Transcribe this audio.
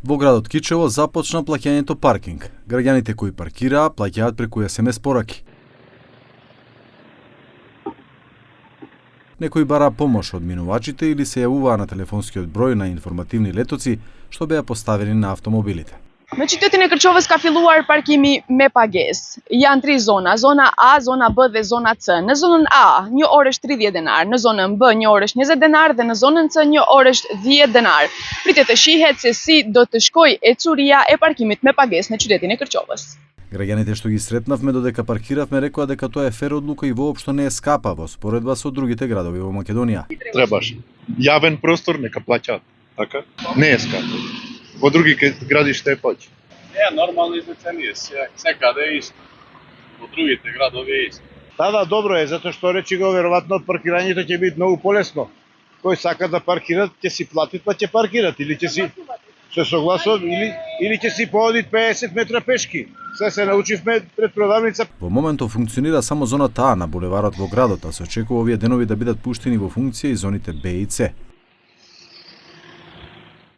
Во градот Кичево започна плаќањето паркинг. Граѓаните кои паркираа плаќаат преку SMS пораки. Некои бара помош од минувачите или се јавуваа на телефонскиот број на информативни летоци што беа поставени на автомобилите. Në qytetin e Kërçovës ka filluar parkimi me pagesë. Janë 3 zona, zona A, zona B dhe zona C. Në zonën A, një orë është 30 denar, në zonën B një orë është 20 denar dhe në zonën C një orë është 10 denar. Pritet të shihet se si do të shkojë ecuria e parkimit me pagesë në qytetin e Kërçovës. Граѓаните што ги сретнавме додека паркиравме рекоа дека тоа е фер одлука и воопшто не е скапа во споредба со другите градови во Македонија. Требаш јавен простор нека плаќаат, така? Не е скапо. Во други градишта е поќе. Нормално излечение, секаде е исто. Во другите градови е исто. Да, добро е, затоа што речи го веројатно паркирањето ќе биде многу полесно. Кој сака да паркира, ќе си плати, па ќе паркират или ќе си се согласува или ќе си поодит 50 метра пешки. Се научивме пред продавница. Во моментот функционира само зоната А на булеварот во градот, а се очекува овие денови да бидат пуштени во функција и зоните Б и С.